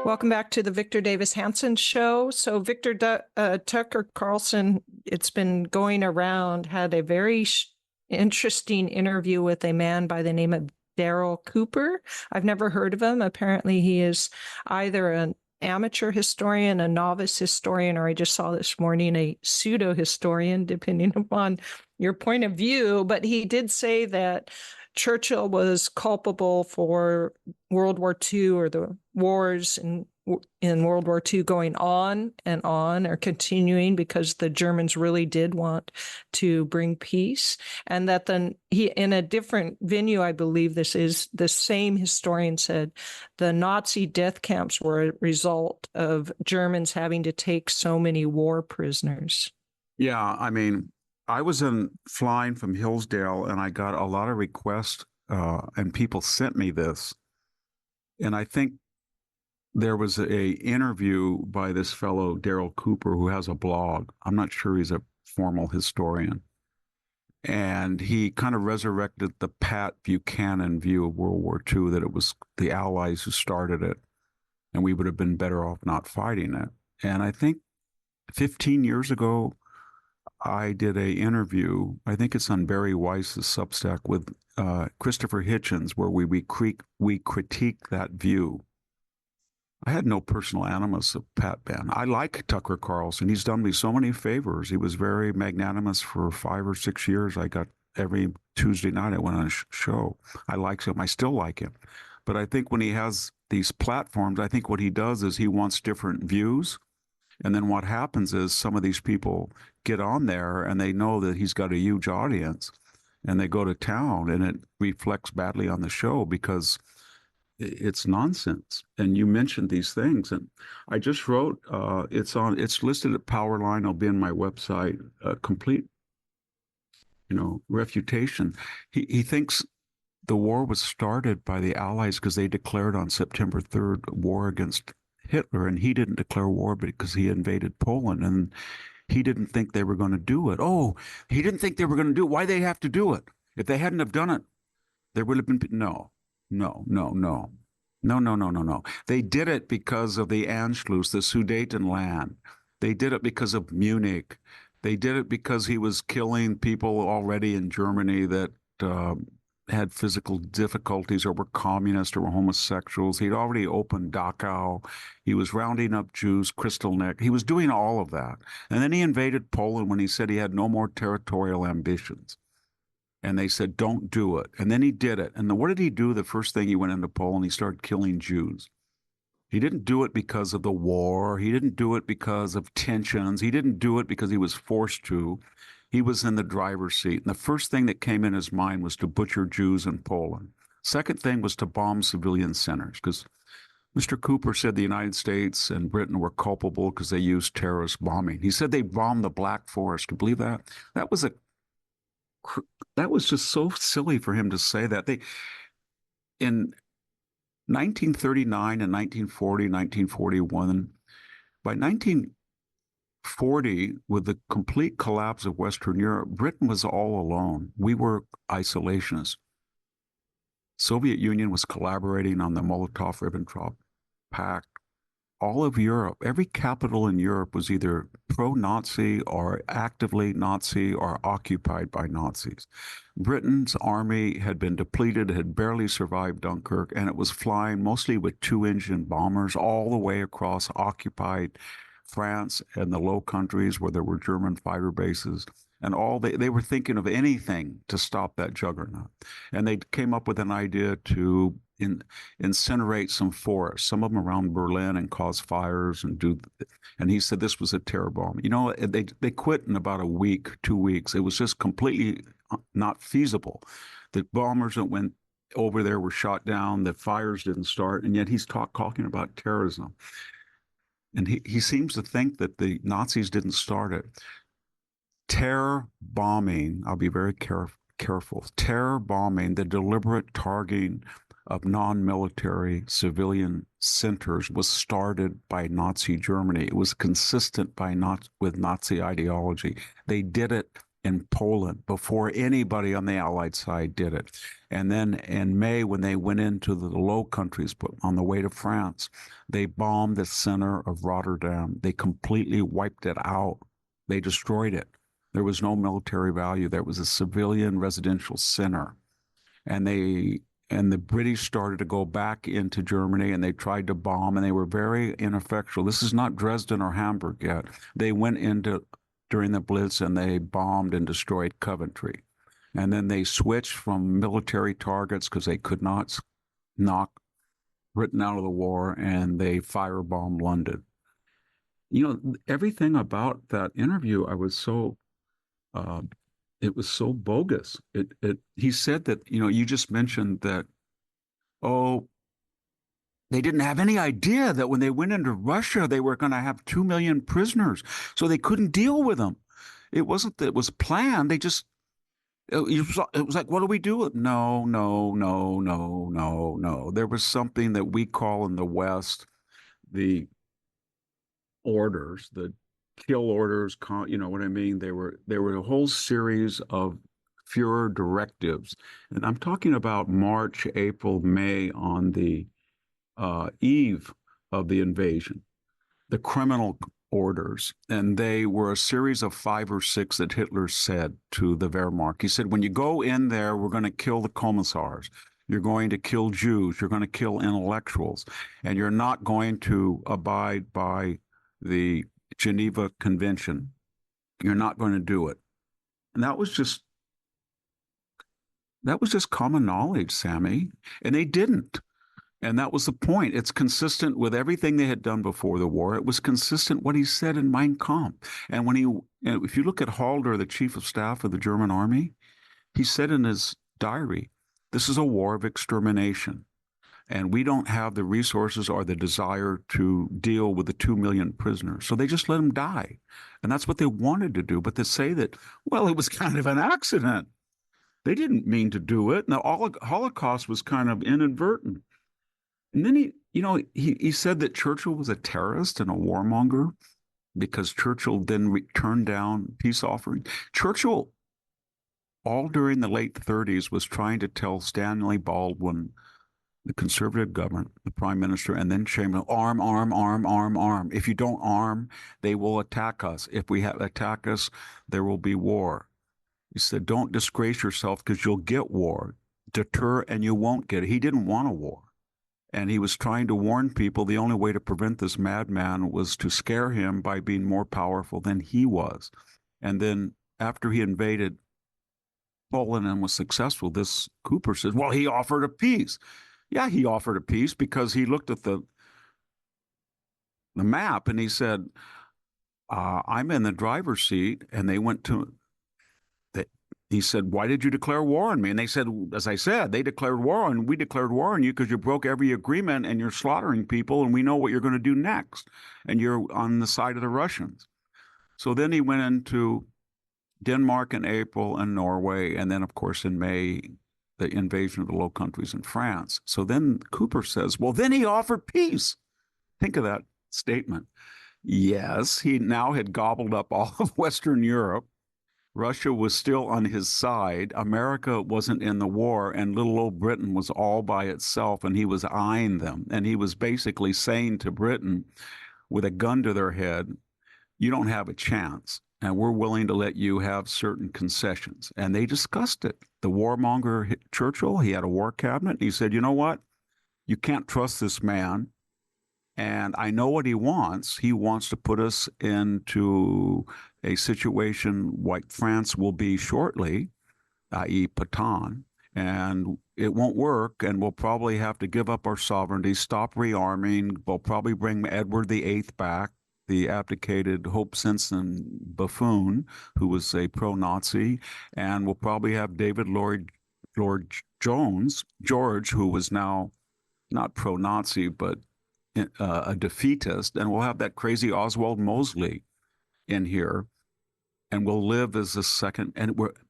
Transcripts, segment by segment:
Welcome back to the Victor Davis Hanson show. So Tucker Carlson, it's been going around, had a very interesting interview with a man by the name of Darryl Cooper. I've never heard of him. Apparently he is either an amateur historian, a novice historian, or I just saw this morning a pseudo historian, depending upon your point of view. But he did say that Churchill was culpable for World War II, or the wars in World War II going on or continuing, because the Germans really did want to bring peace. And that then he, in a different venue, I believe this is, the same historian said the Nazi death camps were a result of Germans having to take so many war prisoners. Yeah, I mean, I was flying from Hillsdale, and I got a lot of requests, and people sent me this. And I think there was a interview by this fellow, Darryl Cooper, who has a blog. I'm not sure he's a formal historian. And he kind of resurrected the Pat Buchanan view of World War II, that it was the Allies who started it, and we would have been better off not fighting it. And I think 15 years ago, I did an interview, I think it's on Barry Weiss's Substack, with Christopher Hitchens, where we critique that view. I had no personal animus of Pat Ben. I like Tucker Carlson. He's done me so many favors. He was very magnanimous for 5 or 6 years. I got every Tuesday night I went on a show. I liked him. I still like him. But I think when he has these platforms, I think what he does is he wants different views. And then what happens is some of these people get on there and they know that he's got a huge audience, and they go to town, and it reflects badly on the show because it's nonsense. And you mentioned these things, and I just wrote, it's listed at Powerline. It'll be in my website, complete, refutation. He thinks the war was started by the Allies because they declared on September 3rd war against Hitler, and he didn't declare war because he invaded Poland, and he didn't think they were going to do it. Oh, he didn't think they were going to do it. Why they have to do it? If they hadn't have done it, there would have been no. They did it because of the Anschluss, the Sudetenland. They did it because of Munich. They did it because he was killing people already in Germany that had physical difficulties, or were communists, or were homosexuals. He'd already opened Dachau. He was rounding up Jews, Kristallnacht. He was doing all of that. And then he invaded Poland when he said he had no more territorial ambitions. And they said, don't do it. And then he did it. And what did he do? The first thing, he went into Poland, he started killing Jews. He didn't do it because of the war. He didn't do it because of tensions. He didn't do it because he was forced to. He was in the driver's seat. And the first thing that came in his mind was to butcher Jews in Poland. Second thing was to bomb civilian centers, because Mr. Cooper said the United States and Britain were culpable because they used terrorist bombing. He said they bombed the Black Forest. Can you believe that? That was just so silly for him to say that. In 1939 and 1940, 1941, by 1940, with the complete collapse of Western Europe, Britain was all alone. We were isolationists. Soviet Union was collaborating on the Molotov-Ribbentrop Pact. All of Europe, every capital in Europe was either pro-Nazi or actively Nazi or occupied by Nazis. Britain's army had been depleted, had barely survived Dunkirk, and it was flying mostly with 2-engine bombers all the way across occupied France and the Low Countries, where there were German fighter bases. And they were thinking of anything to stop that juggernaut. And they came up with an idea to incinerate some forests, some of them around Berlin, and cause fires and he said this was a terror bomb. They quit in about a week, 2 weeks. It was just completely not feasible. The bombers that went over there were shot down, the fires didn't start, and yet he's talking about terrorism. And he seems to think that the Nazis didn't start it. Terror bombing, I'll be very careful. Terror bombing, the deliberate targeting of non-military civilian centers, was started by Nazi Germany. It was consistent with Nazi ideology. They did it in Poland before anybody on the Allied side did it. And then in May, when they went into the Low Countries, but on the way to France, they bombed the center of Rotterdam. They completely wiped it out. They destroyed it. There was no military value. There was a civilian residential center. And the British started to go back into Germany, and they tried to bomb, and they were very ineffectual. This is not Dresden or Hamburg yet. They went into during the Blitz, and they bombed and destroyed Coventry. And then they switched from military targets because they could not knock Britain out of the war, and they firebombed London. Everything about that interview, I was so it was so bogus. He said that, you just mentioned that, oh, they didn't have any idea that when they went into Russia, they were going to have 2 million prisoners. So they couldn't deal with them. It wasn't that it was planned. It was like, what do we do? No, no, no, no, no, no. There was something that we call in the West the orders, the kill orders, you know what I mean? There were a whole series of Führer directives. And I'm talking about March, April, May, on the eve of the invasion, the criminal orders. And they were a series of 5 or 6 that Hitler said to the Wehrmacht. He said, when you go in there, we're going to kill the commissars. You're going to kill Jews. You're going to kill intellectuals. And you're not going to abide by the Geneva Convention. You're not going to do it. And that was just common knowledge, Sami. And they didn't. And that was the point. It's consistent with everything they had done before the war. It was consistent what he said in Mein Kampf. And if you look at Halder, the chief of staff of the German army, he said in his diary, this is a war of extermination. And we don't have the resources or the desire to deal with the 2 million prisoners. So they just let them die. And that's what they wanted to do. But to say that, well, it was kind of an accident. They didn't mean to do it. Now, Holocaust was kind of inadvertent. And then he said that Churchill was a terrorist and a warmonger because Churchill then turned down peace offerings. Churchill, all during the late 30s, was trying to tell Stanley Baldwin, the conservative government, the prime minister, and then Chamberlain, arm, arm, arm, arm, arm. If you don't arm, they will attack us. If we attack us, there will be war. He said, don't disgrace yourself because you'll get war. Deter and you won't get it. He didn't want a war. And he was trying to warn people the only way to prevent this madman was to scare him by being more powerful than he was. And then after he invaded Poland and was successful, this Cooper says, well, he offered a peace. Yeah, he offered a peace because he looked at the map and he said, I'm in the driver's seat. And they went to he said, why did you declare war on me? And they said, as I said, they declared war on, we declared war on you because you broke every agreement and you're slaughtering people and we know what you're going to do next. And you're on the side of the Russians. So then he went into Denmark in April and Norway. And then, of course, in May, the invasion of the Low Countries in France. So then Cooper says, well, then he offered peace. Think of that statement. Yes, he now had gobbled up all of Western Europe. Russia was still on his side. America wasn't in the war, and little old Britain was all by itself, and he was eyeing them. And he was basically saying to Britain, with a gun to their head, you don't have a chance, and we're willing to let you have certain concessions. And they discussed it. The warmonger Churchill, he had a war cabinet, and he said, you know what? You can't trust this man. And I know what he wants. He wants to put us into a situation like France will be shortly, i.e. Pétain, and it won't work, and we'll probably have to give up our sovereignty, stop rearming. We'll probably bring Edward VIII back, the abdicated Hope Simpson buffoon, who was a pro-Nazi, and we'll probably have David Lloyd George, who was now not pro-Nazi, but a defeatist, and we'll have that crazy Oswald Mosley in here, and we'll live as a second.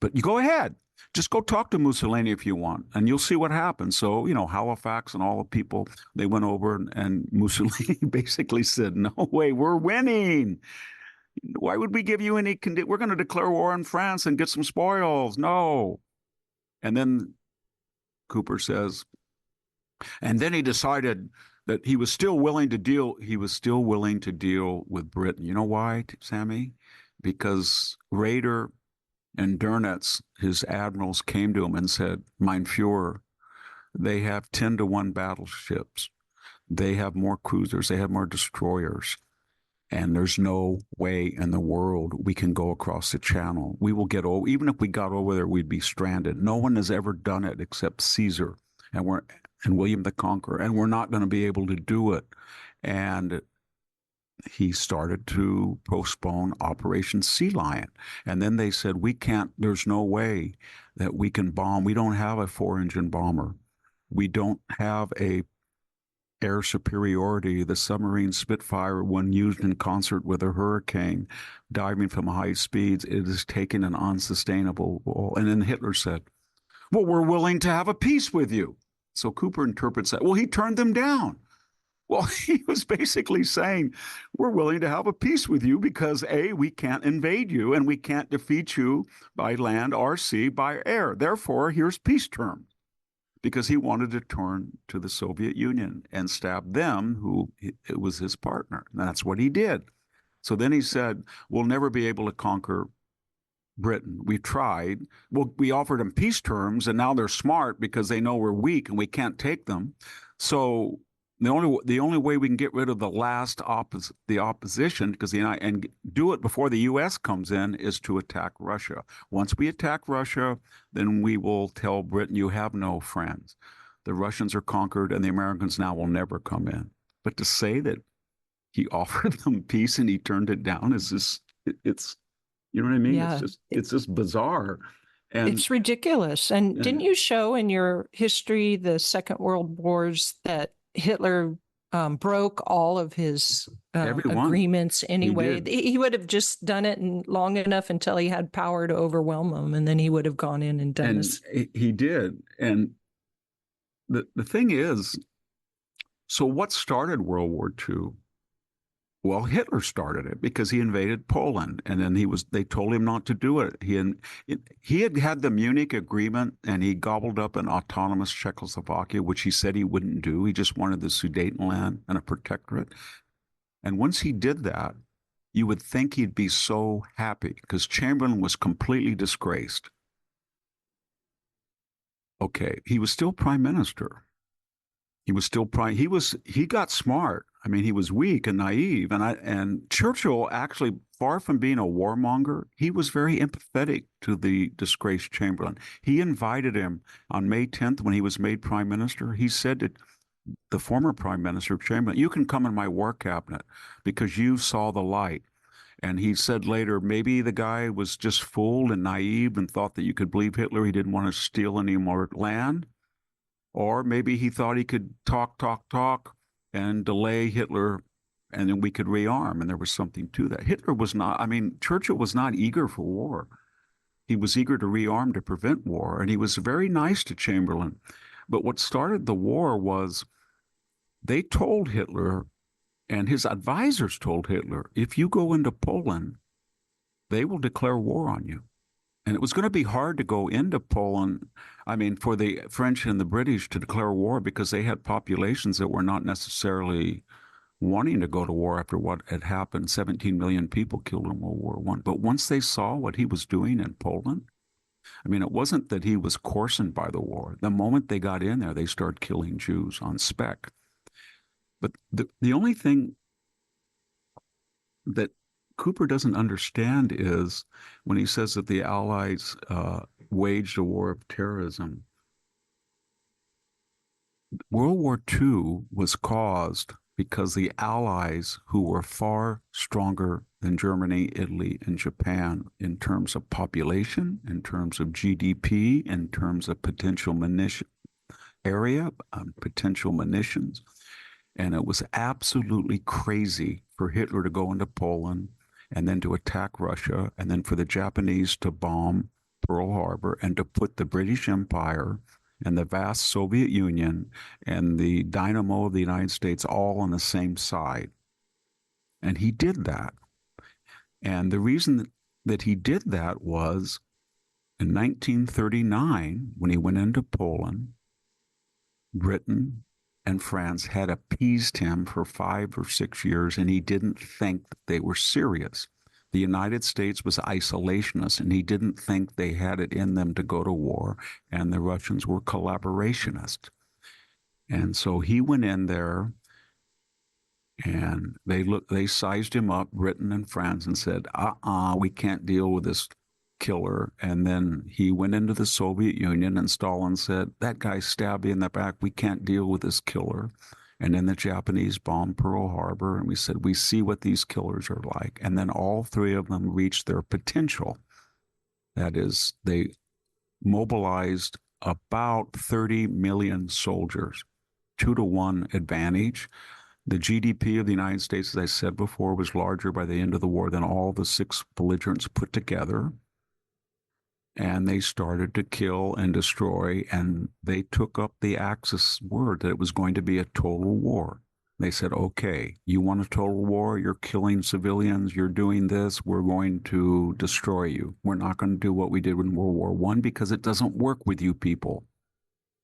But you go ahead, just go talk to Mussolini if you want, and you'll see what happens. So Halifax and all the people, they went over, and Mussolini basically said, "No way, we're winning." Why would we give you any we're going to declare war on France and get some spoils? No. And then Cooper says, and then he decided that he was still willing to deal. He was still willing to deal with Britain. You know why, Sami? Because Raeder and Dönitz, his admirals, came to him and said, "Mein Führer, they have 10-to-1 battleships. They have more cruisers. They have more destroyers. And there's no way in the world we can go across the channel. We will get over, even if we got over there, we'd be stranded. No one has ever done it except Caesar and William the Conqueror, and we're not going to be able to do it." And he started to postpone Operation Sea Lion. And then they said, "We can't, there's no way that we can bomb. We don't have a 4-engine bomber. We don't have a air superiority. The submarine Spitfire, when used in concert with a Hurricane, diving from high speeds, it is taking an unsustainable role." And then Hitler said, "Well, we're willing to have a peace with you." So Cooper interprets that. Well, he turned them down. Well, he was basically saying, we're willing to have a peace with you because A, we can't invade you and we can't defeat you by land or sea by air. Therefore, here's peace terms. Because he wanted to turn to the Soviet Union and stab them, who it was his partner. And that's what he did. So then he said, we'll never be able to conquer Britain. We tried. Well, we offered them peace terms, and now they're smart because they know we're weak and we can't take them. So the only way we can get rid of the opposition, because and do it before the U.S. comes in, is to attack Russia. Once we attack Russia, then we will tell Britain, you have no friends. The Russians are conquered, and the Americans now will never come in. But to say that he offered them peace and he turned it down is just, it's, you know what I mean? Yeah. It's just bizarre. And it's ridiculous. And didn't you show in your history, the Second World Wars, that Hitler broke all of his agreements anyway? He would have just done it long enough until he had power to overwhelm them, and then he would have gone in and done this. He did. And the thing is, so what started World War II? Well, Hitler started it because he invaded Poland, and then they told him not to do it. He had the Munich Agreement, and he gobbled up an autonomous Czechoslovakia, which he said he wouldn't do. He just wanted the Sudetenland and a protectorate. And once he did that, you would think he'd be so happy because Chamberlain was completely disgraced. Okay, he was still prime minister. He was still he got smart. I mean, he was weak and naive. And Churchill, actually, far from being a warmonger, he was very empathetic to the disgraced Chamberlain. He invited him on May 10th when he was made prime minister. He said to the former prime minister, Chamberlain, you can come in my war cabinet because you saw the light. And he said later, maybe the guy was just fooled and naive and thought that you could believe Hitler. He didn't want to steal any more land. Or maybe he thought he could talk, and delay Hitler, and then we could rearm. And there was something to that. Churchill was not eager for war. He was eager to rearm to prevent war. And he was very nice to Chamberlain. But what started the war was they told Hitler, and his advisors told Hitler, if you go into Poland, they will declare war on you. And it was going to be hard to go into Poland, for the French and the British to declare war because they had populations that were not necessarily wanting to go to war after what had happened. 17 million people killed in World War I. But once they saw what he was doing in Poland, it wasn't that he was coarsened by the war. The moment they got in there, they started killing Jews on spec. But the only thing that Cooper doesn't understand is when he says that the Allies waged a war of terrorism. World War II was caused because the Allies, who were far stronger than Germany, Italy, and Japan in terms of population, in terms of GDP, in terms of potential munition area, potential munitions. And it was absolutely crazy for Hitler to go into Poland and then to attack Russia, and then for the Japanese to bomb Pearl Harbor and to put the British Empire and the vast Soviet Union and the dynamo of the United States all on the same side. And he did that. And the reason that he did that was in 1939, when he went into Poland, Britain and France had appeased him for 5 or 6 years, and he didn't think that they were serious. The United States was isolationist, and he didn't think they had it in them to go to war, and the Russians were collaborationists. And so he went in there, and they sized him up, Britain and France, and said, we can't deal with this killer. And then he went into the Soviet Union, and Stalin said, that guy stabbed me in the back. We can't deal with this killer. And then the Japanese bombed Pearl Harbor, and we said, we see what these killers are like. And then all three of them reached their potential. That is, they mobilized about 30 million soldiers, 2-to-1 advantage. The GDP of the United States, as I said before, was larger by the end of the war than all the 6 belligerents put together. And they started to kill and destroy, and they took up the Axis word that it was going to be a total war. They said, okay, you want a total war? You're killing civilians. You're doing this. We're going to destroy you. We're not going to do what we did in World War I because it doesn't work with you people.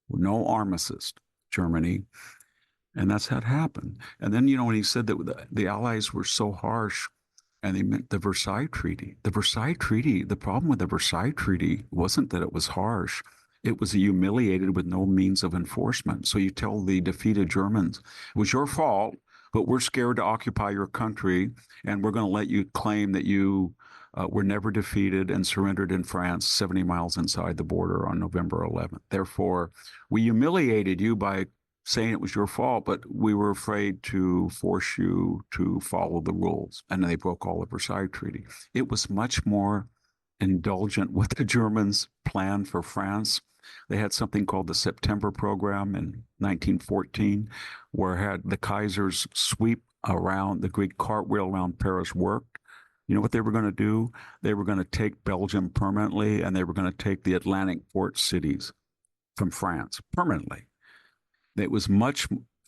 No armistice, Germany. And that's how it happened. And then, when he said that the Allies were so harsh, and they meant the Versailles Treaty. The Versailles Treaty, the problem with the Versailles Treaty wasn't that it was harsh. It was humiliated with no means of enforcement. So you tell the defeated Germans, it was your fault, but we're scared to occupy your country, and we're going to let you claim that you were never defeated and surrendered in France 70 miles inside the border on November 11th. Therefore, we humiliated you by saying it was your fault, but we were afraid to force you to follow the rules. And then they broke all the Versailles Treaty. It was much more indulgent what the Germans planned for France. They had something called the September Program in 1914, where had the Kaisers sweep around, the Greek cartwheel around Paris worked. You know what they were going to do? They were going to take Belgium permanently, and they were going to take the Atlantic port cities from France permanently.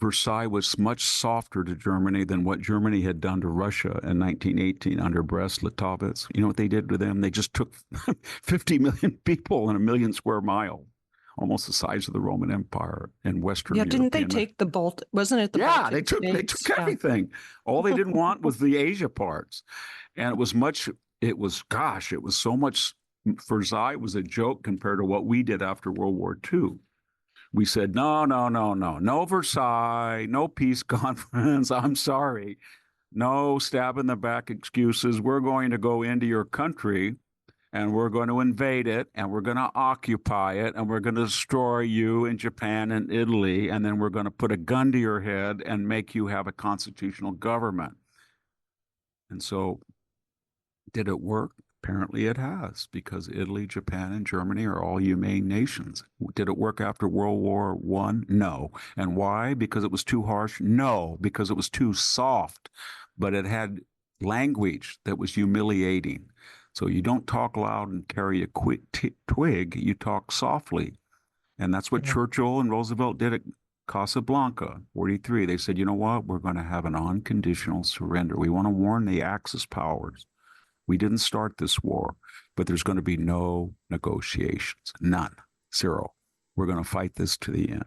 Versailles was much softer to Germany than what Germany had done to Russia in 1918 under Brest-Litovsk. You know what they did to them? They just took 50 million people in a million square mile, almost the size of the Roman Empire in Western Europe. Yeah, didn't they take the Baltic? Wasn't it the Baltic States? They took everything. All they didn't want was the Asia parts. And it was so much. Versailles was a joke compared to what we did after World War II. We said, no Versailles, no peace conference. I'm sorry. No stab in the back excuses. We're going to go into your country, and we're going to invade it, and we're going to occupy it, and we're going to destroy you in Japan and Italy, and then we're going to put a gun to your head and make you have a constitutional government. And so did it work? Apparently it has, because Italy, Japan, and Germany are all humane nations. Did it work after World War I? No. And why? Because it was too harsh? No, because it was too soft. But it had language that was humiliating. So you don't talk loud and carry a quick twig, you talk softly. And that's what Churchill and Roosevelt did at Casablanca, 43. They said, you know what? We're going to have an unconditional surrender. We want to warn the Axis powers. We didn't start this war, but there's going to be no negotiations. None. Zero. We're going to fight this to the end.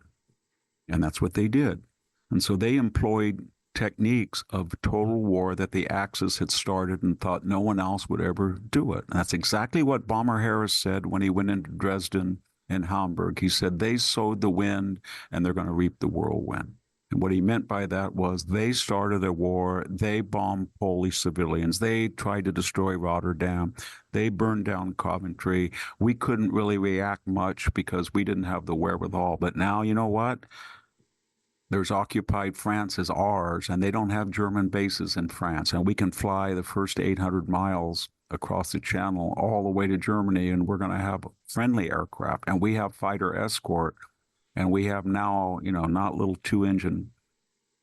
And that's what they did. And so they employed techniques of total war that the Axis had started and thought no one else would ever do it. And that's exactly what Bomber Harris said when he went into Dresden and Hamburg. He said they sowed the wind and they're going to reap the whirlwind. And what he meant by that was they started a war. They bombed Polish civilians. They tried to destroy Rotterdam. They burned down Coventry. We couldn't really react much because we didn't have the wherewithal. But now, you know what? There's occupied France as ours, and they don't have German bases in France. And we can fly the first 800 miles across the channel all the way to Germany, and we're going to have friendly aircraft. And we have fighter escort. And we have now, not little 2-engine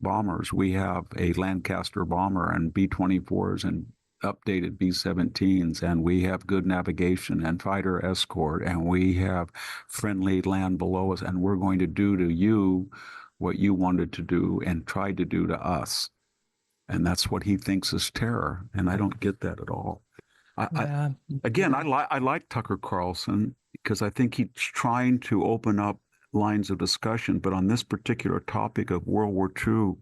bombers. We have a Lancaster bomber and B-24s and updated B-17s, and we have good navigation and fighter escort, and we have friendly land below us, and we're going to do to you what you wanted to do and tried to do to us. And that's what he thinks is terror. And I don't get that at all. Yeah. I like Tucker Carlson because I think he's trying to open up lines of discussion. But on this particular topic of World War II,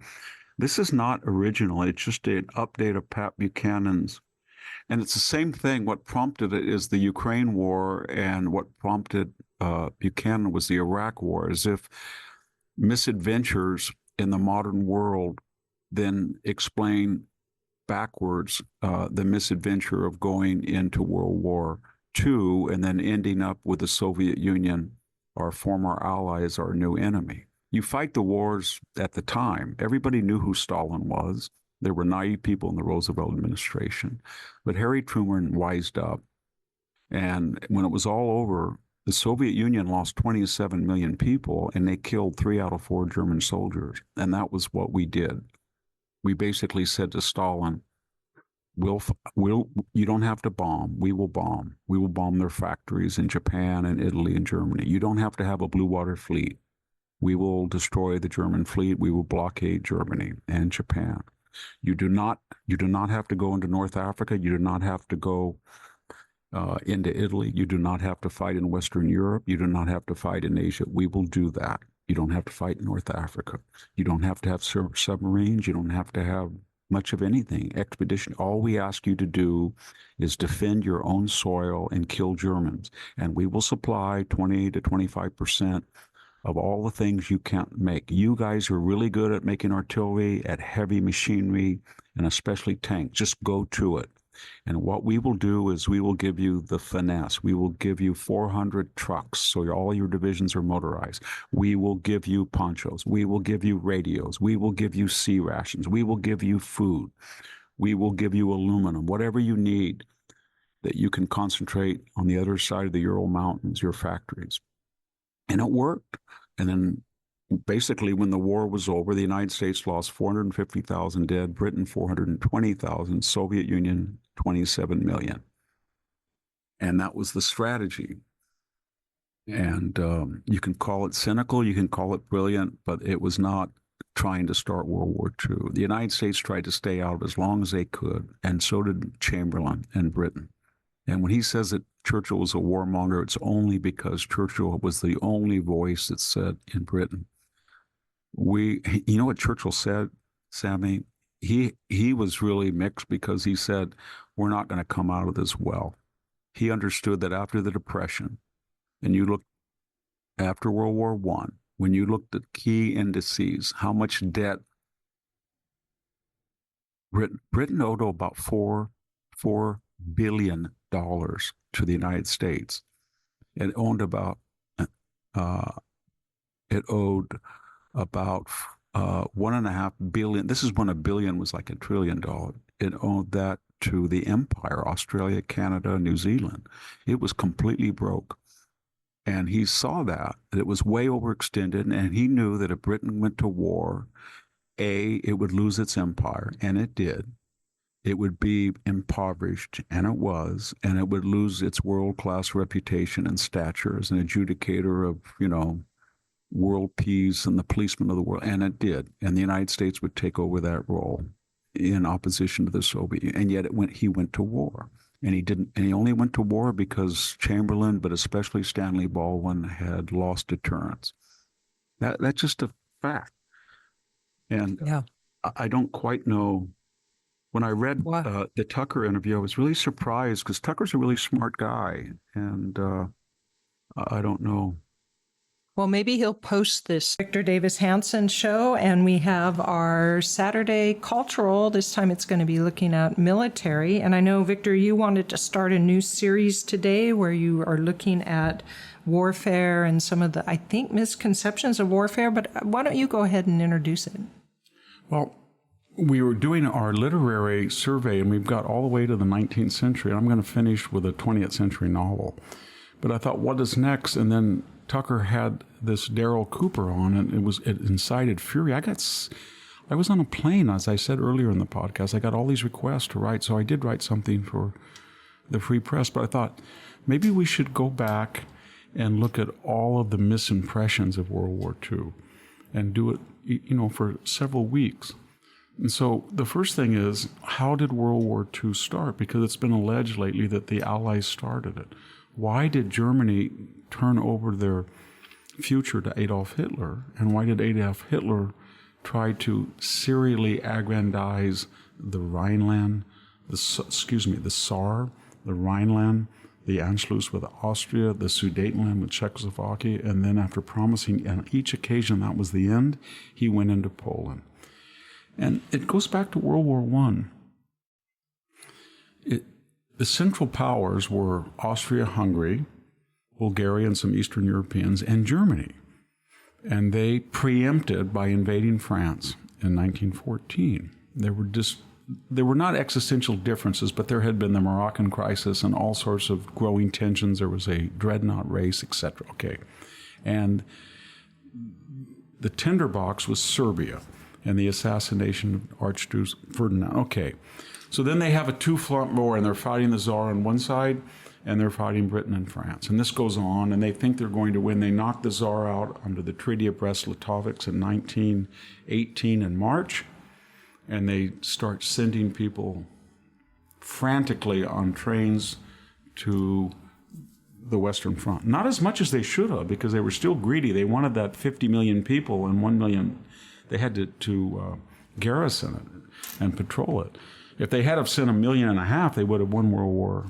this is not original. It's just an update of Pat Buchanan's. And it's the same thing. What prompted it is the Ukraine war, and what prompted Buchanan was the Iraq war, as if misadventures in the modern world then explain backwards the misadventure of going into World War II and then ending up with the Soviet Union, our former ally, as our new enemy. You fight the wars at the time. Everybody knew who Stalin was. There were naive people in the Roosevelt administration. But Harry Truman wised up. And when it was all over, the Soviet Union lost 27 million people, and they killed 3 out of 4 German soldiers. And that was what we did. We basically said to Stalin, you don't have to bomb. We will bomb. We will bomb their factories in Japan and Italy and Germany. You don't have to have a blue water fleet. We will destroy the German fleet. We will blockade Germany and Japan. You do not have to go into North Africa. You do not have to go into Italy. You do not have to fight in Western Europe. You do not have to fight in Asia. We will do that. You don't have to fight in North Africa. You don't have to have submarines. You don't have to have much of anything. Expedition. All we ask you to do is defend your own soil and kill Germans. And we will supply 20 to 25% of all the things you can't make. You guys are really good at making artillery, at heavy machinery, and especially tanks. Just go to it. And what we will do is we will give you the finesse. We will give you 400 trucks, so all your divisions are motorized. We will give you ponchos. We will give you radios. We will give you sea rations. We will give you food. We will give you aluminum, whatever you need that you can concentrate on the other side of the Ural Mountains, your factories. And it worked. And then basically when the war was over, the United States lost 450,000 dead, Britain 420,000, Soviet Union 27 million. And that was the strategy. And you can call it cynical, you can call it brilliant, but it was not trying to start World War II. The United States tried to stay out as long as they could, and so did Chamberlain and Britain. And when he says that Churchill was a warmonger, it's only because Churchill was the only voice that said in Britain, you know what Churchill said, Sami? He was really mixed because he said, we're not going to come out of this well. He understood that after the Depression, and you look after World War I, when you looked at key indices, how much debt Britain owed about $4 billion to the United States. It owed about $1.5 billion. This is when a billion was like $1 trillion. It owed that to the empire, Australia, Canada, New Zealand. It was completely broke. And he saw that it was way overextended, and he knew that if Britain went to war, it would lose its empire, and it did. It would be impoverished, and it was, and it would lose its world-class reputation and stature as an adjudicator of, world peace and the policeman of the world, and it did. And the United States would take over that role in opposition to the Soviet Union. And yet he went to war. And he only went to war because Chamberlain, but especially Stanley Baldwin, had lost deterrence. That's just a fact. And yeah. I don't quite know. When I read the Tucker interview, I was really surprised because Tucker's a really smart guy. And I don't know. Well, maybe he'll post this Victor Davis Hanson show, and we have our Saturday cultural. This time it's going to be looking at military. And I know, Victor, you wanted to start a new series today where you are looking at warfare and some of the, I think, misconceptions of warfare. But why don't you go ahead and introduce it? Well, we were doing our literary survey, and we've got all the way to the 19th century. I'm going to finish with a 20th century novel. But I thought, what is next? And then Tucker had this Darryl Cooper on, and it incited fury. I was on a plane, as I said earlier in the podcast. I got all these requests to write, so I did write something for the Free Press. But I thought maybe we should go back and look at all of the misimpressions of World War II and do it, for several weeks. And so the first thing is, how did World War II start? Because it's been alleged lately that the Allies started it. Why did Germany turn over their future to Adolf Hitler? And why did Adolf Hitler try to serially aggrandize the Rhineland, the Saar, the Rhineland, the Anschluss with Austria, the Sudetenland with Czechoslovakia, and then after promising on each occasion that was the end, he went into Poland. And it goes back to World War I. The Central Powers were Austria-Hungary, Bulgaria and some Eastern Europeans, and Germany. And they preempted by invading France in 1914. There were not existential differences, but there had been the Moroccan crisis and all sorts of growing tensions. There was a dreadnought race, etc. Okay. And the tinderbox was Serbia and the assassination of Archduke Ferdinand. Okay. So then they have a two-front war, and they're fighting the Tsar on one side, and they're fighting Britain and France. And this goes on, and they think they're going to win. They knock the Tsar out under the Treaty of Brest-Litovsk in 1918 in March, and they start sending people frantically on trains to the Western Front. Not as much as they should have, because they were still greedy. They wanted that 50 million people, and 1 million, they had to garrison it and patrol it. If they had have sent 1.5 million, they would have won World War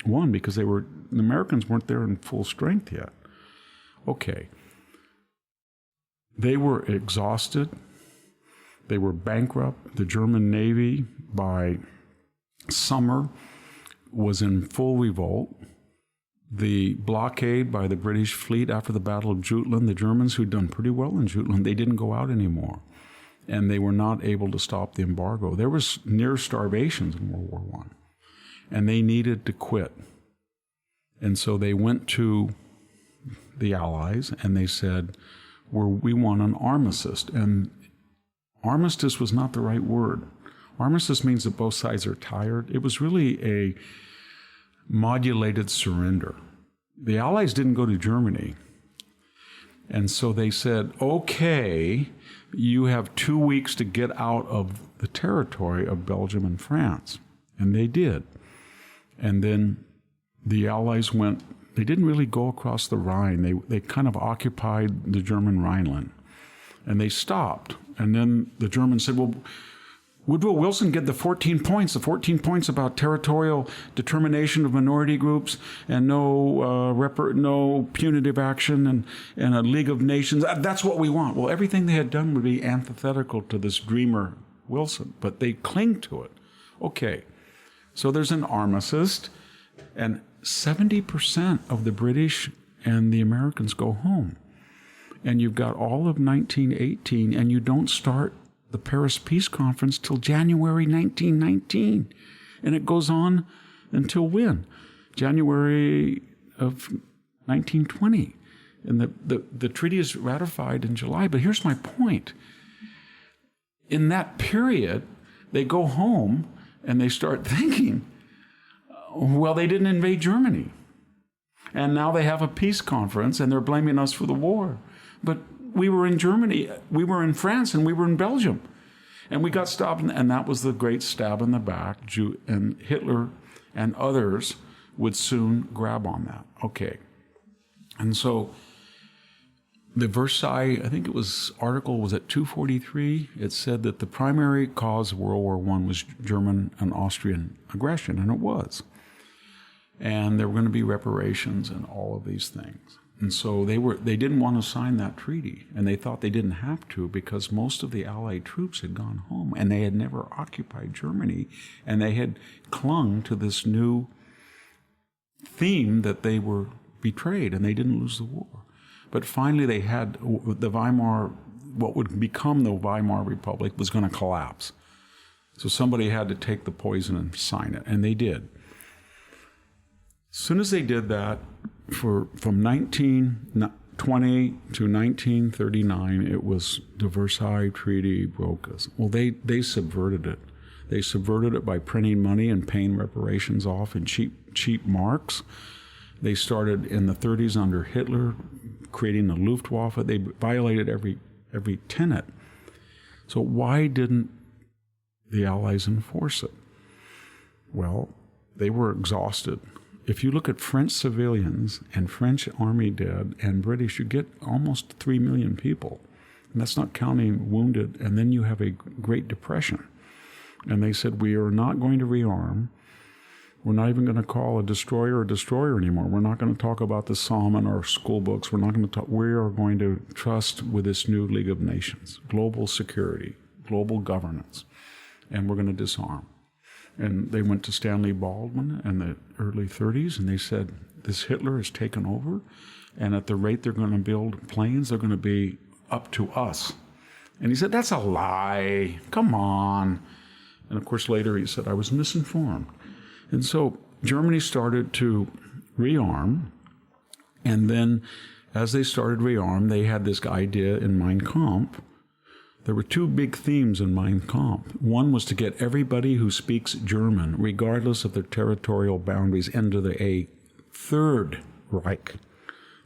I, because the Americans weren't there in full strength yet. Okay. They were exhausted. They were bankrupt. The German Navy, by summer, was in full revolt. The blockade by the British fleet after the Battle of Jutland, the Germans, who'd done pretty well in Jutland, they didn't go out anymore. And they were not able to stop the embargo. There was near starvations in World War I, and they needed to quit. And so they went to the Allies, and they said, we want an armistice. And armistice was not the right word. Armistice means that both sides are tired. It was really a modulated surrender. The Allies didn't go to Germany. And so they said, okay, you have 2 weeks to get out of the territory of Belgium and France. And they did. And then the Allies went, they didn't really go across the Rhine. They kind of occupied the German Rhineland. And they stopped. And then the Germans said, well, Woodrow Wilson get the 14 points about territorial determination of minority groups and no punitive action and a League of Nations. That's what we want. Well, everything they had done would be antithetical to this dreamer Wilson, but they cling to it. Okay, so there's an armistice, and 70% of the British and the Americans go home. And you've got all of 1918, and you don't start the Paris Peace Conference till January 1919. And it goes on until when? January of 1920. And the treaty is ratified in July. But here's my point. In that period, they go home and they start thinking, well, they didn't invade Germany. And now they have a peace conference and they're blaming us for the war. But we were in Germany, we were in France, and we were in Belgium. And we got stopped, and that was the great stab in the back. And Hitler and others would soon grab on that. Okay. And so the Versailles, I think it was, article was at 243. It said that the primary cause of World War I was German and Austrian aggression, and it was. And there were going to be reparations and all of these things. And so they didn't want to sign that treaty, and they thought they didn't have to because most of the Allied troops had gone home, and they had never occupied Germany, and they had clung to this new theme that they were betrayed, and they didn't lose the war. But finally they had the what would become the Weimar Republic was going to collapse. So somebody had to take the poison and sign it, and they did. As soon as they did that, from 1920 to 1939, it was the Versailles Treaty broke us. Well, they subverted it. They subverted it by printing money and paying reparations off in cheap marks. They started in the 30s under Hitler, creating the Luftwaffe. They violated every tenet. So why didn't the Allies enforce it? Well, they were exhausted. If you look at French civilians and French army dead and British, you get almost 3 million people. And that's not counting wounded. And then you have a Great Depression. And they said, we are not going to rearm. We're not even going to call a destroyer anymore. We're not going to talk about the Psalm in our school books. We're not going to talk. We are going to trust with this new League of Nations, global security, global governance, and we're going to disarm. And they went to Stanley Baldwin in the early 30s, and they said, this Hitler has taken over, and at the rate they're going to build planes, they're going to be up to us. And he said, that's a lie. Come on. And of course, later he said, I was misinformed. And so Germany started to rearm, and then as they started rearm, they had this idea in Mein Kampf. There were two big themes in Mein Kampf. One was to get everybody who speaks German, regardless of their territorial boundaries, into a third Reich.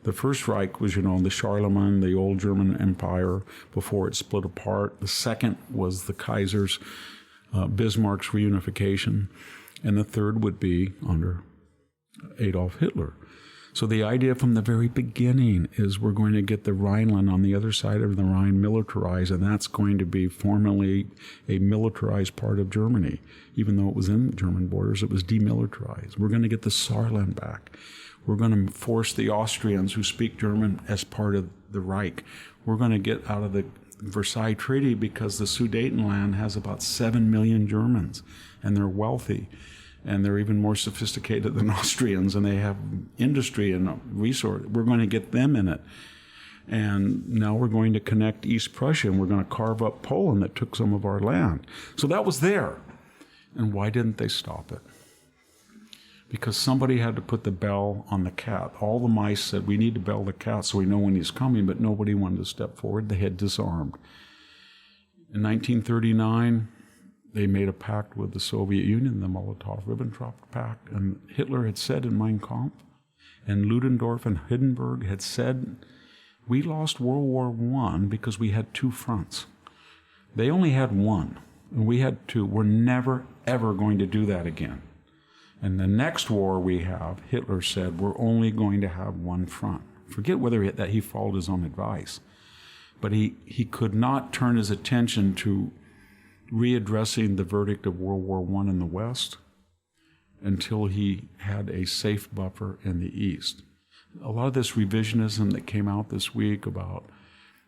The first Reich was, the Charlemagne, the old German Empire, before it split apart. The second was the Kaiser's, Bismarck's reunification. And the third would be under Adolf Hitler. So the idea from the very beginning is we're going to get the Rhineland on the other side of the Rhine militarized, and that's going to be formally a militarized part of Germany. Even though it was in German borders, it was demilitarized. We're going to get the Saarland back. We're going to force the Austrians who speak German as part of the Reich. We're going to get out of the Versailles Treaty because the Sudetenland has about 7 million Germans, and they're wealthy. And they're even more sophisticated than Austrians, and they have industry and resource. We're going to get them in it. And now we're going to connect East Prussia, and we're going to carve up Poland that took some of our land. So that was there. And why didn't they stop it? Because somebody had to put the bell on the cat. All the mice said, we need to bell the cat so we know when he's coming, but nobody wanted to step forward. They had disarmed. In 1939, they made a pact with the Soviet Union, the Molotov-Ribbentrop Pact, and Hitler had said in Mein Kampf, and Ludendorff and Hindenburg had said, we lost World War I because we had two fronts. They only had one, and we had two. We're never, ever going to do that again. And the next war we have, Hitler said, we're only going to have one front. Forget whether that he followed his own advice, but he could not turn his attention to readdressing the verdict of World War I in the West until he had a safe buffer in the East. A lot of this revisionism that came out this week about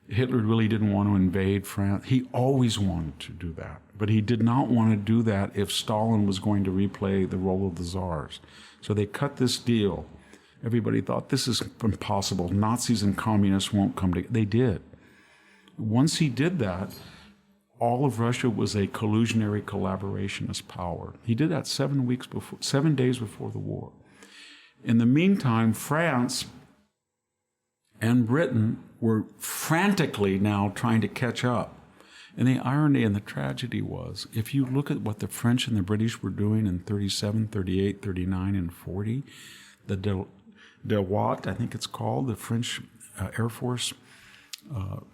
Hitler really didn't want to invade France. He always wanted to do that, but he did not want to do that if Stalin was going to replay the role of the czars. So they cut this deal. Everybody thought this is impossible. Nazis and communists won't come together. They did. Once he did that, all of Russia was a collusionary collaborationist power. He did that 7 days before the war. In the meantime, France and Britain were frantically now trying to catch up. And the irony and the tragedy was, if you look at what the French and the British were doing in 37, 38, 39, and 40, the Dewatt, I think it's called, the French Air Force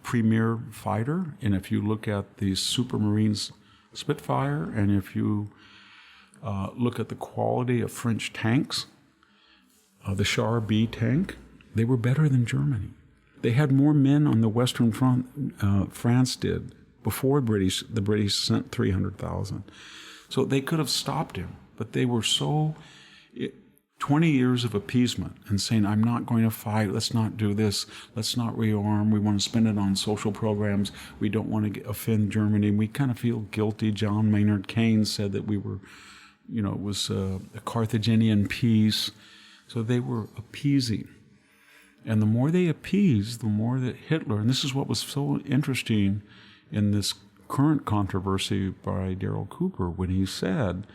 premier fighter, and if you look at the Supermarines Spitfire, and if you look at the quality of French tanks, the Char B tank, they were better than Germany. They had more men on the Western Front, France did, before the British sent 300,000. So they could have stopped him, but they were 20 years of appeasement and saying, I'm not going to fight, let's not do this, let's not rearm, we want to spend it on social programs, we don't want to offend Germany, we kind of feel guilty. John Maynard Keynes said that we were, it was a Carthaginian peace. So they were appeasing. And the more they appeased, the more that Hitler, and this is what was so interesting in this current controversy by Darryl Cooper, when he said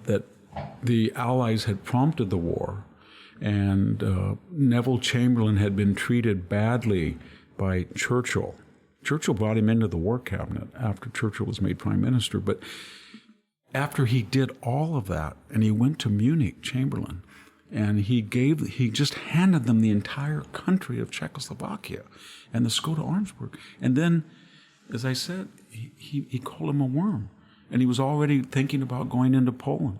that the Allies had prompted the war, and Neville Chamberlain had been treated badly by Churchill. Churchill brought him into the war cabinet after Churchill was made prime minister, but after he did all of that, and he went to Munich, Chamberlain, and he just handed them the entire country of Czechoslovakia and the Skoda Armsburg. And then as I said, he called him a worm. And he was already thinking about going into Poland.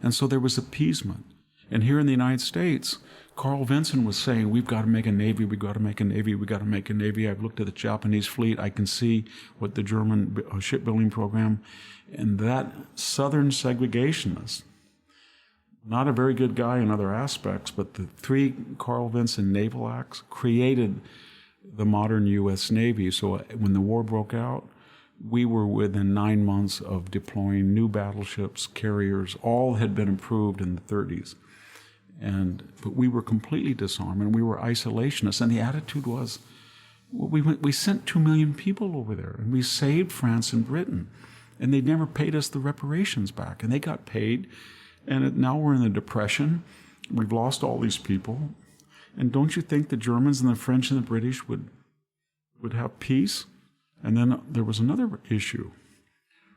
And so there was appeasement. And here in the United States, Carl Vinson was saying, we've got to make a navy, we've got to make a navy, we've got to make a navy. I've looked at the Japanese fleet. I can see what the German shipbuilding program, and that Southern segregationist, not a very good guy in other aspects, but the 3 Carl Vinson Naval Acts created the modern U.S. Navy. So when the war broke out, we were within 9 months of deploying new battleships, carriers. All had been approved in the 30s. But we were completely disarmed, and we were isolationists. And the attitude was, well, we sent 2 million people over there, and we saved France and Britain. And they never paid us the reparations back. And they got paid. And now we're in the Depression. We've lost all these people. And don't you think the Germans and the French and the British would have peace? And then there was another issue.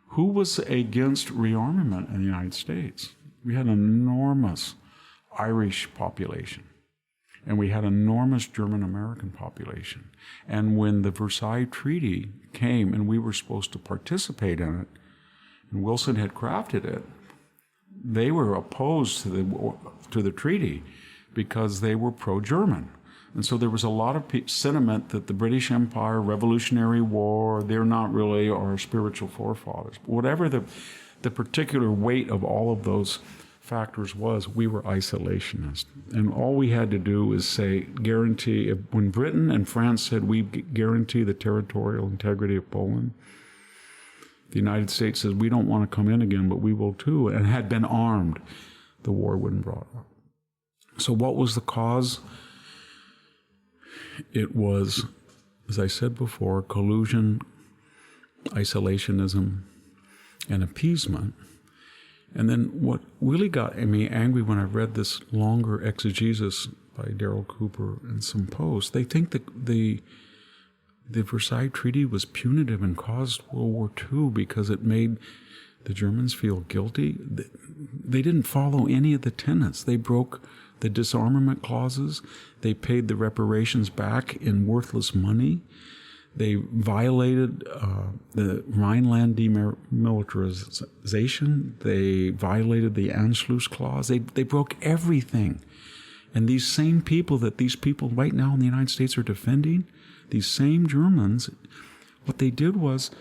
Who was against rearmament in the United States? We had an enormous Irish population, and we had an enormous German-American population. And when the Versailles Treaty came and we were supposed to participate in it, and Wilson had crafted it, they were opposed to the treaty because they were pro-German. And so there was a lot of sentiment that the British Empire, Revolutionary War, they're not really our spiritual forefathers. Whatever the particular weight of all of those factors was, we were isolationist. And all we had to do was say, guarantee, when Britain and France said we guarantee the territorial integrity of Poland, the United States says we don't want to come in again, but we will too, and had been armed, the war wouldn't brought up. So what was the cause? It was, as I said before, collusion, isolationism, and appeasement. And then what really got me angry when I read this longer exegesis by Darryl Cooper and some posts, they think that the Versailles Treaty was punitive and caused World War II because it made the Germans feel guilty. They didn't follow any of the tenets. They broke the disarmament clauses. They paid the reparations back in worthless money. They violated the Rhineland demilitarization. They violated the Anschluss clause. They broke everything. And these same people that these people right now in the United States are defending, these same Germans, what they did was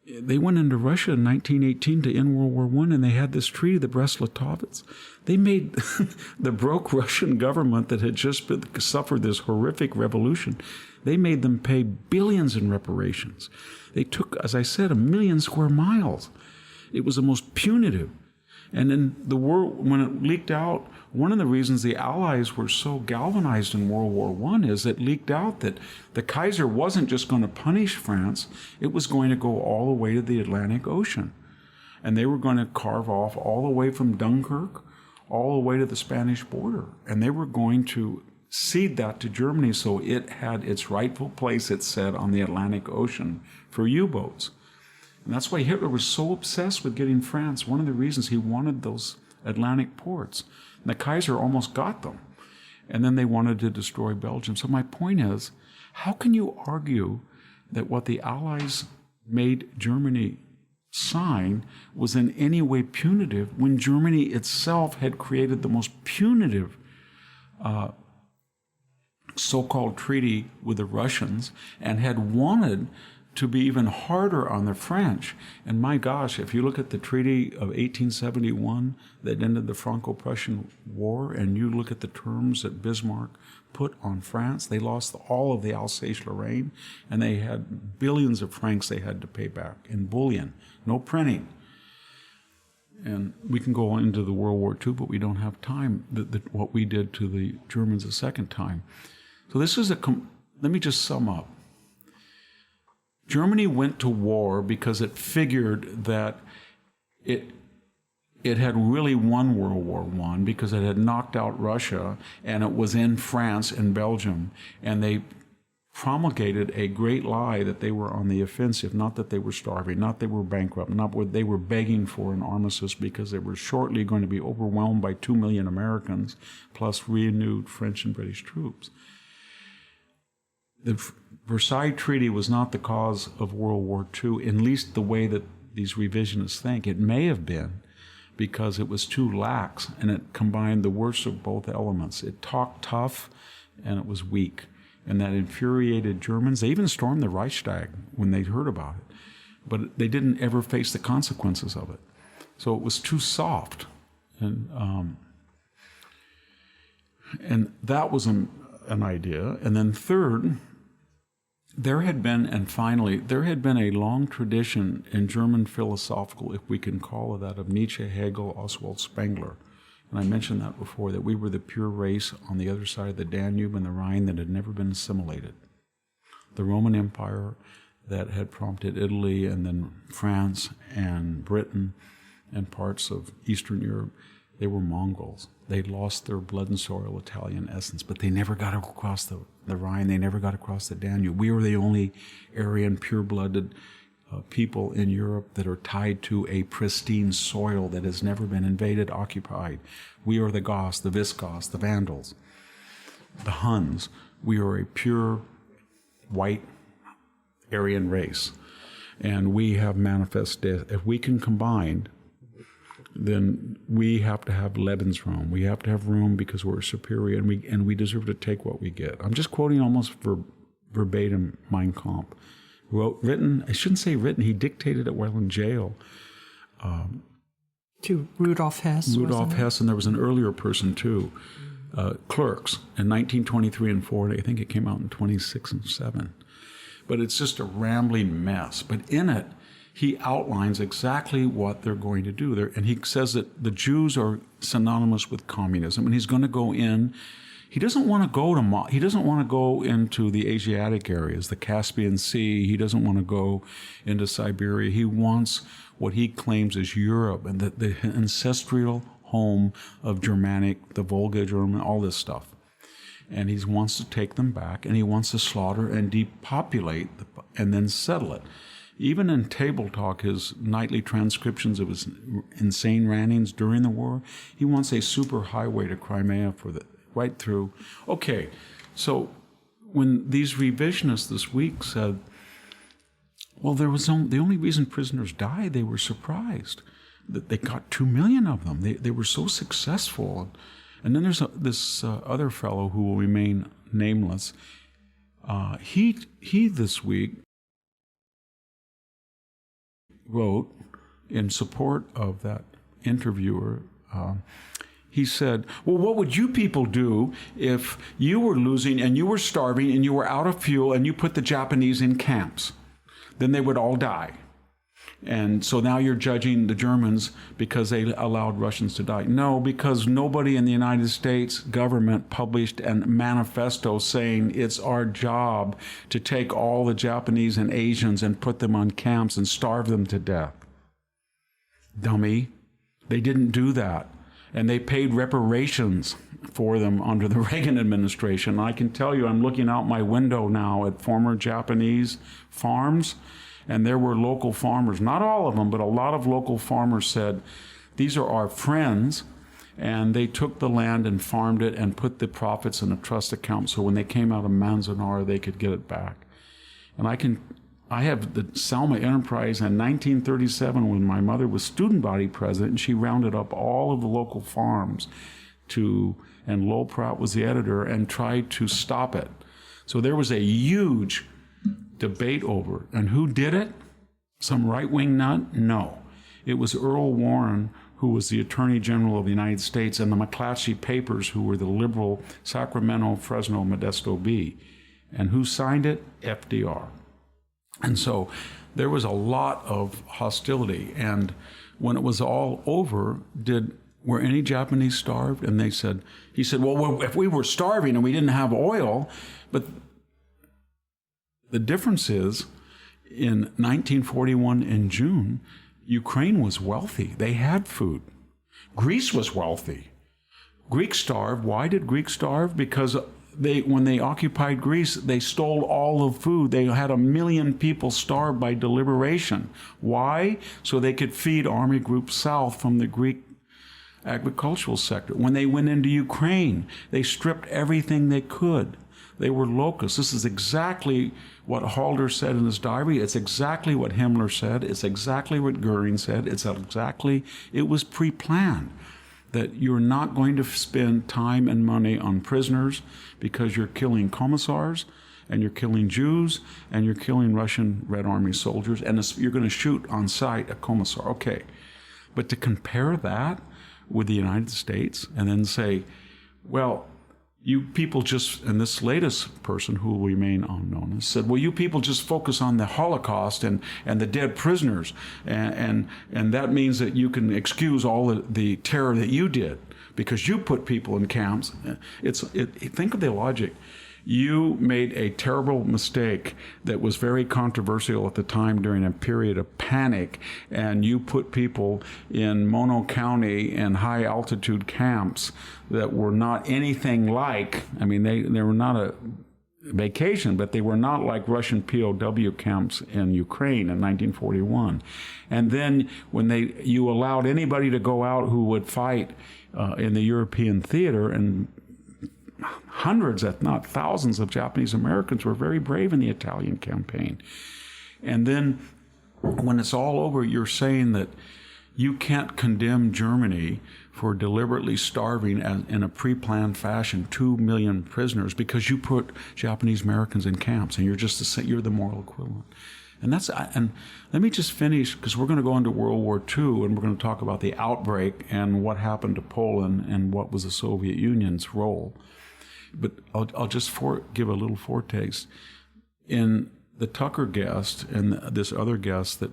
they went into Russia in 1918 to end World War I, and they had this treaty, the Brest-Litovsk. They made the broke Russian government that had just suffered this horrific revolution, they made them pay billions in reparations. They took, as I said, 1 million square miles. It was the most punitive. And in the war, when it leaked out, one of the reasons the Allies were so galvanized in World War I is it leaked out that the Kaiser wasn't just going to punish France, it was going to go all the way to the Atlantic Ocean. And they were going to carve off all the way from Dunkirk, all the way to the Spanish border. And they were going to cede that to Germany so it had its rightful place, it said, on the Atlantic Ocean for U-boats. And that's why Hitler was so obsessed with getting France. One of the reasons he wanted those Atlantic ports. And the Kaiser almost got them. And then they wanted to destroy Belgium. So my point is, how can you argue that what the Allies made Germany sign was in any way punitive when Germany itself had created the most punitive so-called treaty with the Russians and had wanted to be even harder on the French? And my gosh, if you look at the Treaty of 1871 that ended the Franco-Prussian War, and you look at the terms that Bismarck put on France, they lost all of the Alsace-Lorraine, and they had billions of francs they had to pay back in bullion, no printing. And we can go into the World War II, but we don't have time, what we did to the Germans a second time. So this is let me just sum up. Germany went to war because it figured that it had really won World War I because it had knocked out Russia and it was in France and Belgium. And they promulgated a great lie that they were on the offensive, not that they were starving, not they were bankrupt, not what they were begging for an armistice because they were shortly going to be overwhelmed by 2 million Americans plus renewed French and British troops. the Versailles Treaty was not the cause of World War II, at least the way that these revisionists think. It may have been because it was too lax and it combined the worst of both elements. It talked tough and it was weak. And that infuriated Germans. They even stormed the Reichstag when they heard about it. But they didn't ever face the consequences of it. So it was too soft. And that was an idea. And then third, there had been a long tradition in German philosophical, if we can call it that, of Nietzsche, Hegel, Oswald Spengler. And I mentioned that before, that we were the pure race on the other side of the Danube and the Rhine that had never been assimilated. The Roman Empire that had prompted Italy and then France and Britain and parts of Eastern Europe, they were Mongols. They lost their blood and soil Italian essence, but they never got across the Rhine. They never got across the Danube. We were the only Aryan, pure-blooded people in Europe that are tied to a pristine soil that has never been invaded, occupied. We are the Goths, the Visigoths, the Vandals, the Huns. We are a pure white Aryan race. And we have manifest death. If we can combine, then we have to have Lebensraum. We have to have room because we're superior and we deserve to take what we get. I'm just quoting almost verbatim Mein Kampf. I shouldn't say written, he dictated it while in jail. To Rudolf Hess. Rudolf Hess, and there was an earlier person too. Clerks in 1923 and 4, I think it came out in 26 and 7. But it's just a rambling mess. But in it, he outlines exactly what they're going to do. And he says that the Jews are synonymous with communism, and he's going to go in. He doesn't want to go into the Asiatic areas, the Caspian Sea. He doesn't want to go into Siberia. He wants what he claims is Europe and the ancestral home of Germanic, the Volga German, all this stuff. And he wants to take them back, and he wants to slaughter and depopulate and then settle it. Even in Table Talk, his nightly transcriptions of his insane rantings during the war, he wants a super highway to Crimea right through. Okay, so when these revisionists this week said, well, the only reason prisoners died, they were surprised that they got 2 million of them. They were so successful. And then there's this other fellow who will remain nameless. He this week wrote in support of that interviewer. He said, well, what would you people do if you were losing and you were starving and you were out of fuel and you put the Japanese in camps? Then they would all die. And so now you're judging the Germans because they allowed Russians to die. No, because nobody in the United States government published a manifesto saying it's our job to take all the Japanese and Asians and put them on camps and starve them to death. Dummy. They didn't do that. And they paid reparations for them under the Reagan administration. I can tell you, I'm looking out my window now at former Japanese farms, and there were local farmers, not all of them, but a lot of local farmers said, these are our friends, and they took the land and farmed it and put the profits in a trust account so when they came out of Manzanar, they could get it back. And I have the Selma Enterprise in 1937 when my mother was student body president, and she rounded up all of the local farms and Lowell Pratt was the editor, and tried to stop it. So there was a huge debate over it. And who did it? Some right-wing nut? No. It was Earl Warren, who was the Attorney General of the United States, and the McClatchy Papers, who were the liberal Sacramento, Fresno, Modesto B. And who signed it? FDR. And so there was a lot of hostility. And when it was all over, were any Japanese starved? And he said, well, if we were starving and we didn't have oil, but the difference is in 1941 in June, Ukraine was wealthy. They had food. Greece was wealthy. Greeks starved. Why did Greeks starve? Because when they occupied Greece, they stole all the food. They had 1 million people starved by deliberation. Why? So they could feed Army Group South from the Greek agricultural sector. When they went into Ukraine, they stripped everything they could. They were locusts. This is exactly what Halder said in his diary. It's exactly what Himmler said. It's exactly what Goering said. It was pre-planned that you're not going to spend time and money on prisoners because you're killing commissars and you're killing Jews and you're killing Russian Red Army soldiers, and you're going to shoot on sight a commissar. Okay. But to compare that with the United States and then say, well, you people just, and this latest person who will remain unknown said, well, you people just focus on the Holocaust and the dead prisoners, and that means that you can excuse all the terror that you did because you put people in camps. Think of the logic. You made a terrible mistake that was very controversial at the time during a period of panic, and you put people in Mono County and high altitude camps that were not anything like, I mean, they were not a vacation, but they were not like Russian POW camps in Ukraine in 1941. And then when you allowed anybody to go out who would fight in the European theater, and hundreds, if not thousands, of Japanese Americans were very brave in the Italian campaign. And then when it's all over, you're saying that you can't condemn Germany for deliberately starving in a pre-planned fashion 2 million prisoners because you put Japanese Americans in camps, and you're the moral equivalent. And let me just finish, because we're going to go into World War II, and we're going to talk about the outbreak and what happened to Poland and what was the Soviet Union's role. But I'll just give a little foretaste. In the Tucker guest and this other guest, that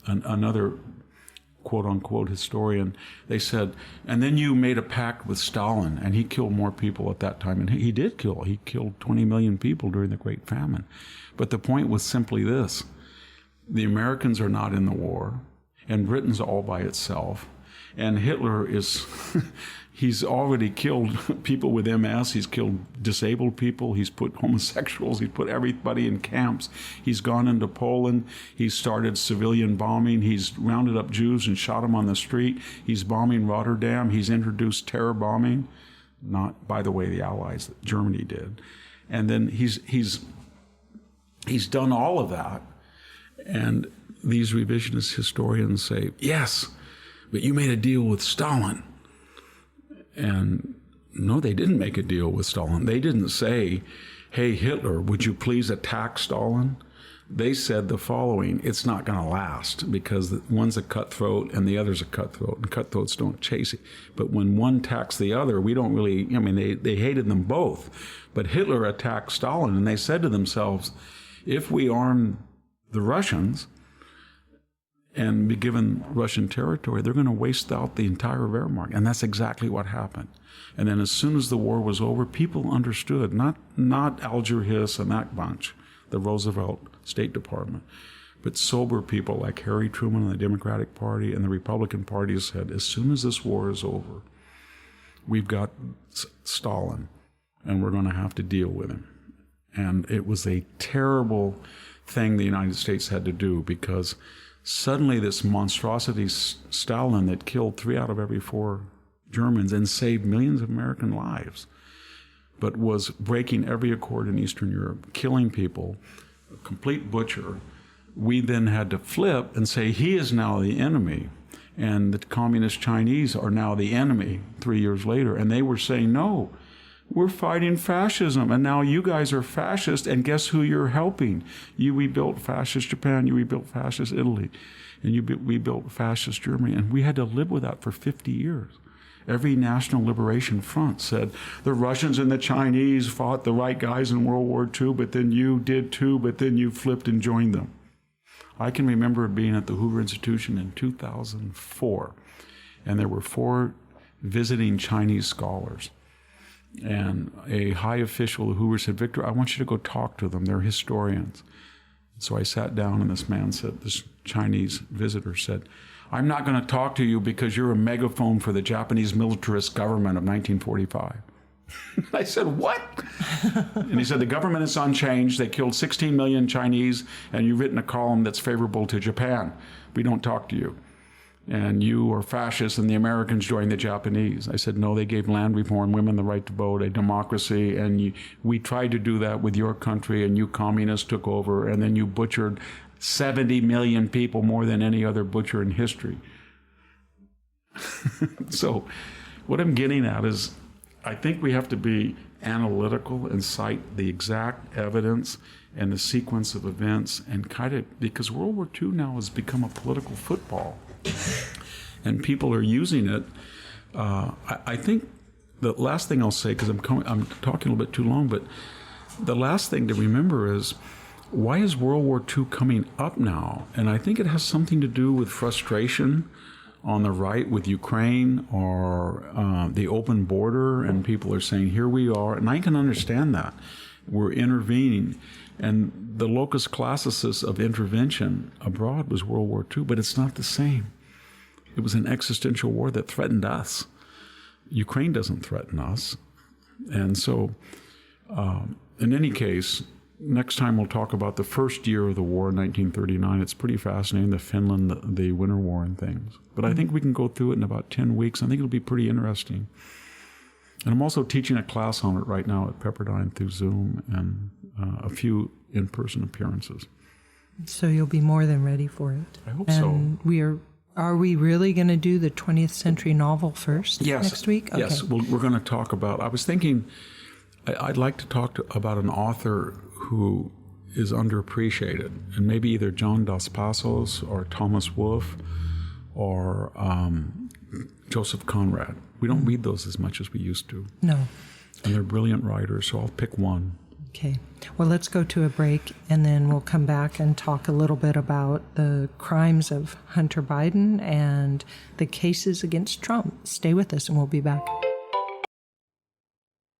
another quote-unquote historian, they said, and then you made a pact with Stalin, and he killed more people at that time. And he did kill. He killed 20 million people during the Great Famine. But the point was simply this. The Americans are not in the war, and Britain's all by itself. And Hitler he's already killed people with MS. He's killed disabled people. He's put homosexuals. He's put everybody in camps. He's gone into Poland. He's started civilian bombing. He's rounded up Jews and shot them on the street. He's bombing Rotterdam. He's introduced terror bombing. Not, by the way, the Allies, Germany did. And then he's done all of that. And these revisionist historians say, yes, but you made a deal with Stalin. And no, they didn't make a deal with Stalin. They didn't say, hey, Hitler, would you please attack Stalin? They said the following: it's not going to last because one's a cutthroat and the other's a cutthroat, and cutthroats don't chase it. But when one attacks the other, we don't really, I mean, they hated them both. But Hitler attacked Stalin, and they said to themselves, if we arm the Russians and be given Russian territory, they're going to waste out the entire Wehrmacht. And that's exactly what happened. And then as soon as the war was over, people understood, not Alger Hiss and that bunch, the Roosevelt State Department, but sober people like Harry Truman and the Democratic Party and the Republican Party said, as soon as this war is over, we've got Stalin, and we're going to have to deal with him. And it was a terrible thing the United States had to do, because suddenly this monstrosity Stalin that killed 3 out of every 4 Germans and saved millions of American lives, but was breaking every accord in Eastern Europe, killing people, a complete butcher. We then had to flip and say he is now the enemy, and the communist Chinese are now the enemy 3 years later. And they were saying, no, we're fighting fascism, and now you guys are fascist, and guess who you're helping? You rebuilt fascist Japan, you rebuilt fascist Italy, and we built fascist Germany, and we had to live with that for 50 years. Every National Liberation Front said, the Russians and the Chinese fought the right guys in World War II, but then you did too, but then you flipped and joined them. I can remember being at the Hoover Institution in 2004, and there were 4 visiting Chinese scholars. And a high official at Hoover said, Victor, I want you to go talk to them. They're historians. So I sat down, and this man said, this Chinese visitor said, I'm not going to talk to you because you're a megaphone for the Japanese militarist government of 1945. I said, what? And he said, the government is unchanged. They killed 16 million Chinese, and you've written a column that's favorable to Japan. We don't talk to you. and you are fascist and the Americans joined the Japanese. I said, no, they gave land reform, women the right to vote, a democracy, and we tried to do that with your country, and you communists took over, and then you butchered 70 million people, more than any other butcher in history. So what I'm getting at is, I think we have to be analytical and cite the exact evidence and the sequence of events, and kind of, because World War II now has become a political football, and people are using it. I think the last thing I'll say, because I'm talking a little bit too long, but the last thing to remember is, why is World War II coming up now? And I think it has something to do with frustration on the right with Ukraine, or the open border, and people are saying, here we are, and I can understand that. We're intervening. And the locus classicus of intervention abroad was World War II, but it's not the same. It was an existential war that threatened us. Ukraine doesn't threaten us. And so, in any case, next time we'll talk about the first year of the war, 1939. It's pretty fascinating, the Finland, the Winter War and things. But I think we can go through it in about 10 weeks. I think it'll be pretty interesting. And I'm also teaching a class on it right now at Pepperdine through Zoom, and a few in-person appearances. So you'll be more than ready for it. I hope so. Are we really going to do the 20th century novel first next week? Okay. Yes, we're going to talk about, I was thinking, I'd like to talk about an author who is underappreciated, and maybe either John Dos Passos or Thomas Wolfe or Joseph Conrad. We don't read those as much as we used to. No. And they're brilliant writers, so I'll pick one. Okay. Well, let's go to a break, and then we'll come back and talk a little bit about the crimes of Hunter Biden and the cases against Trump. Stay with us, and we'll be back.